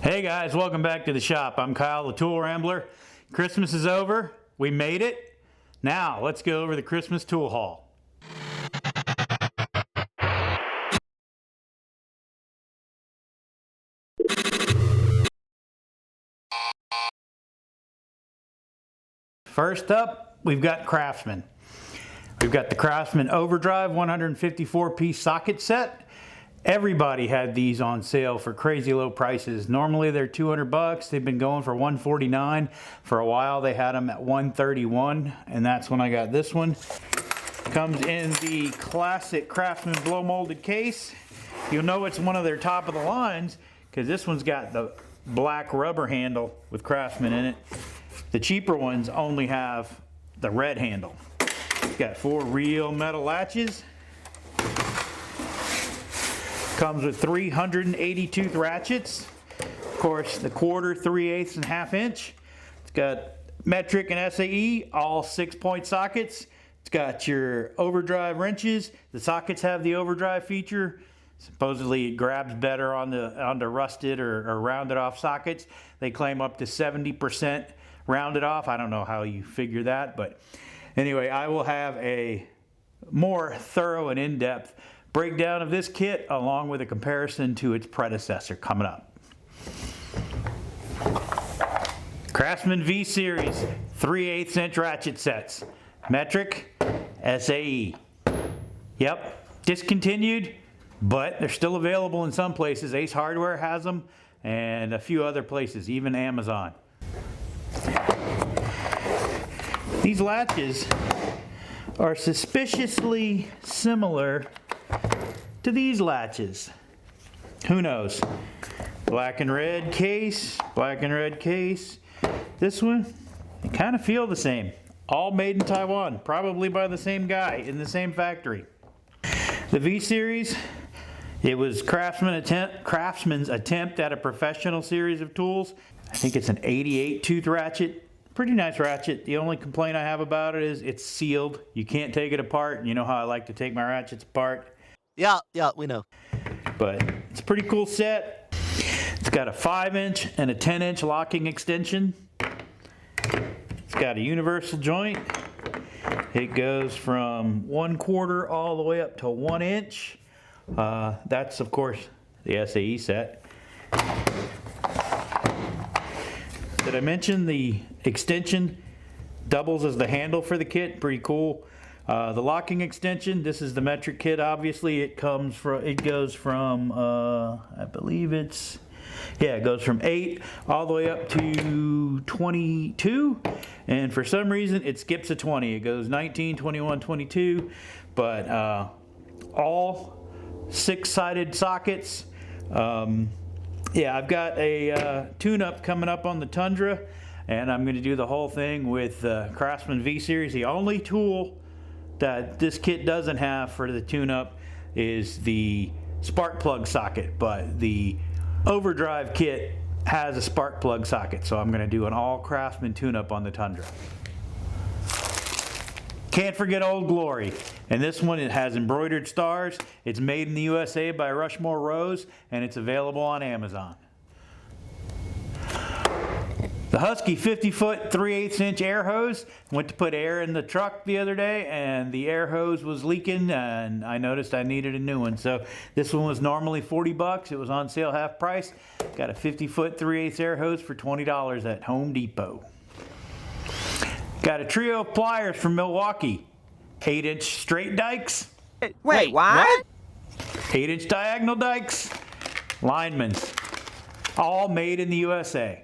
Hey guys, welcome back to the shop. I'm Kyle, the Tool Rambler. Christmas is over. We made it. Now, let's go over the Christmas tool haul. First up, we've got Craftsman. We've got the Craftsman Overdrive 154-piece socket set. Everybody had these on sale for crazy low prices. Normally they're 200 bucks. They've been going for 149. For a while they had them at 131, and that's when I got this one. Comes in the classic Craftsman blow molded case. You'll know it's one of their top of the lines because this one's got the black rubber handle with Craftsman in it. The cheaper ones only have the red handle. It's got 4 real metal latches. Comes with 380 tooth ratchets. Of course, the 1/4, 3/8, and 1/2 inch. It's got metric and SAE, all 6-point sockets. It's got your overdrive wrenches. The sockets have the overdrive feature. Supposedly it grabs better on the rusted or rounded off sockets. They claim up to 70% rounded off. I don't know how you figure that, but anyway, I will have a more thorough and in-depth breakdown of this kit along with a comparison to its predecessor coming up. Craftsman V series 3/8 inch ratchet sets. Metric, SAE. Yep, discontinued, but they're still available in some places. Ace Hardware has them and a few other places, even Amazon. These latches are suspiciously similar to these latches. Who knows? Black and red case, black and red case. This one, they kind of feel the same. All made in Taiwan, probably by the same guy in the same factory. The V series, it was Craftsman's attempt at a professional series of tools. I think it's an 88 tooth ratchet. Pretty nice ratchet. The only complaint I have about it is it's sealed. You can't take it apart, and you know how I like to take my ratchets apart. Yeah, we know. But it's a pretty cool set. It's got a 5-inch and a 10-inch locking extension. It's got a universal joint. It goes from 1/4 all the way up to 1 inch. That's of course the SAE set. Did I mention the extension doubles as the handle for the kit? Pretty cool. The locking extension, this is the metric kit. Obviously it goes from I believe it goes from 8 all the way up to 22, and for some reason it skips a 20. It goes 19, 21, 22, but all 6-sided sockets. I've got a tune-up coming up on the Tundra, and I'm going to do the whole thing with Craftsman V series. The only tool that this kit doesn't have for the tune-up is the spark plug socket, but the overdrive kit has a spark plug socket, so I'm going to do an all Craftsman tune-up on the Tundra. Can't forget Old Glory, and this one, it has embroidered stars. It's made in the USA by Rushmore Rose, and it's available on Amazon. The Husky 50-foot 3/8 inch air hose. Went to put air in the truck the other day and the air hose was leaking, and I noticed I needed a new one. So this one was normally 40 bucks. It was on sale half price. Got a 50-foot 3/8 air hose for $20 at Home Depot. Got a trio of pliers from Milwaukee. 8-inch straight dikes. Wait, what? 8-inch diagonal dikes. Linemen's. All made in the USA.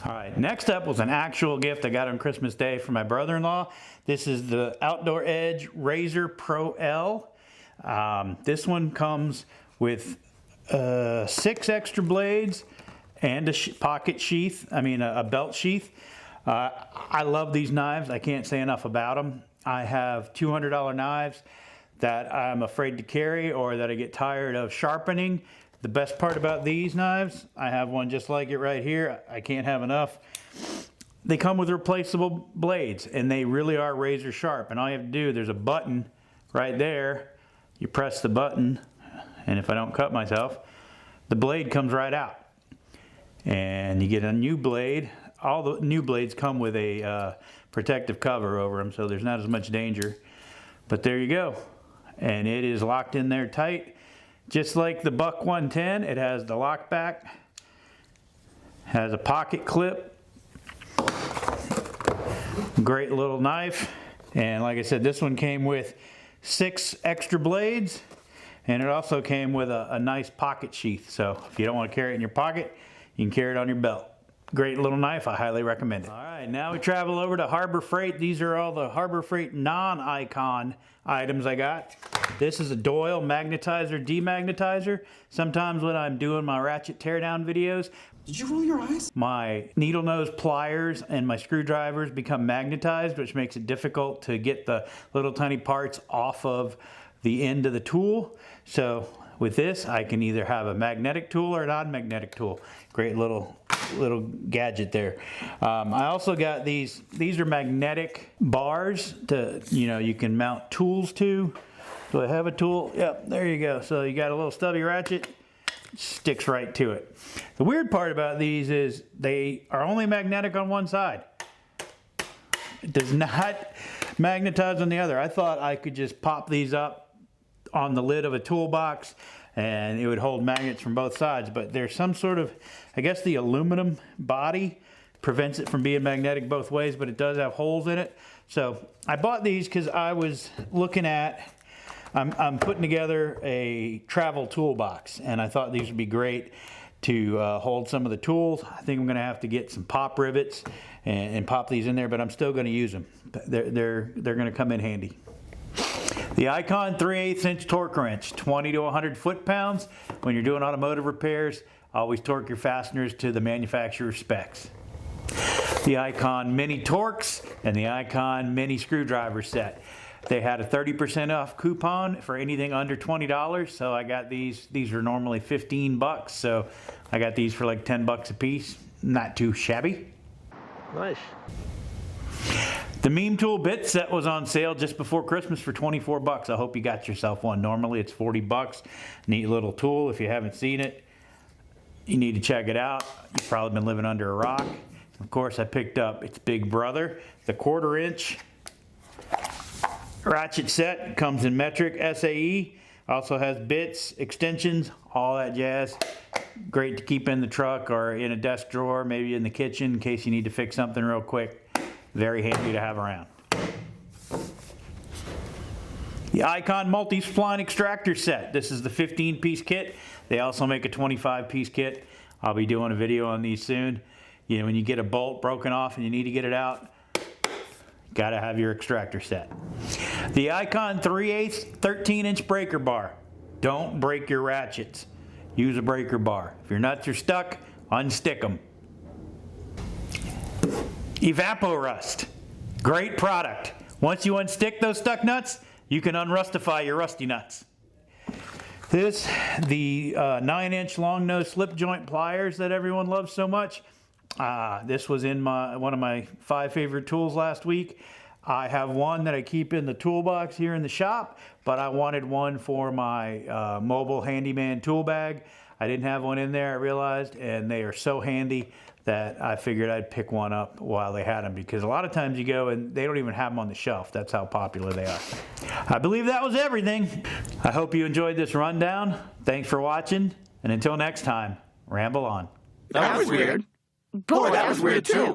All right, next up was an actual gift I got on Christmas Day from my brother-in-law. This is the Outdoor Edge Razor Pro L. This one comes with 6 extra blades and a pocket sheath, a belt sheath. I love these knives. I can't say enough about them. I have $200 knives that I'm afraid to carry or that I get tired of sharpening. The best part about these knives, I have one just like it right here. I can't have enough. They come with replaceable blades, and they really are razor sharp. And all you have to do, there's a button right there. You press the button, and if I don't cut myself, the blade comes right out. and you get a new blade. All the new blades come with a protective cover over them, so there's not as much danger. But there you go. And it is locked in there tight. Just like the Buck 110, it has the lock back, has a pocket clip, great little knife. And like I said, this one came with 6 extra blades, and it also came with a nice pocket sheath. So if you don't want to carry it in your pocket, you can carry it on your belt. Great little knife, I highly recommend it. All right, now we travel over to Harbor Freight. These are all the Harbor Freight non-Icon items I got. This is a Doyle magnetizer, demagnetizer. Sometimes when I'm doing my ratchet teardown videos, did you roll your eyes? My needle nose pliers and my screwdrivers become magnetized, which makes it difficult to get the little tiny parts off of the end of the tool. So with this, I can either have a magnetic tool or a non-magnetic tool. Great little gadget there. I also got these are magnetic bars to, you can mount tools to. Do I have a tool? Yep, there you go. So you got a little stubby ratchet, sticks right to it. The weird part about these is they are only magnetic on one side. It does not magnetize on the other. I thought I could just pop these up on the lid of a toolbox and it would hold magnets from both sides, but there's some sort of, I guess the aluminum body prevents it from being magnetic both ways, but it does have holes in it. So I bought these because I was looking at, I'm putting together a travel toolbox, and I thought these would be great to hold some of the tools. I think I'm gonna have to get some pop rivets and pop these in there, but I'm still gonna use them. They're gonna come in handy. The Icon 3/8 inch torque wrench, 20 to 100 foot-pounds. When you're doing automotive repairs, always torque your fasteners to the manufacturer's specs. The Icon Mini Torques and the Icon Mini Screwdriver Set. They had a 30% off coupon for anything under $20, so I got these. These are normally 15 bucks, so I got these for like 10 bucks a piece. Not too shabby. Nice. The Meme Tool bit set was on sale just before Christmas for 24 bucks. I hope you got yourself one. Normally it's 40 bucks. Neat little tool. If you haven't seen it, you need to check it out. You've probably been living under a rock. Of course, I picked up its big brother, the 1/4 inch ratchet set. Comes in metric SAE. Also has bits, extensions, all that jazz. Great to keep in the truck or in a desk drawer, maybe in the kitchen in case you need to fix something real quick. Very handy to have around. The Icon Multi-Spline Extractor Set. This is the 15-piece kit. They also make a 25-piece kit. I'll be doing a video on these soon. When you get a bolt broken off and you need to get it out, gotta have your extractor set. The Icon 3/8 13-inch breaker bar. Don't break your ratchets. Use a breaker bar. If your nuts are stuck, unstick them. Evapo-Rust. Great product. Once you unstick those stuck nuts, you can unrustify your rusty nuts. The 9-inch long nose slip joint pliers that everyone loves so much. This was in one of my 5 favorite tools last week. I have one that I keep in the toolbox here in the shop, but I wanted one for my mobile handyman tool bag. I didn't have one in there, I realized, and they are so handy that I figured I'd pick one up while they had them, because a lot of times you go and they don't even have them on the shelf. That's how popular they are. I believe that was everything. I hope you enjoyed this rundown. Thanks for watching, and until next time, ramble on. That was weird. Boy, that was weird too.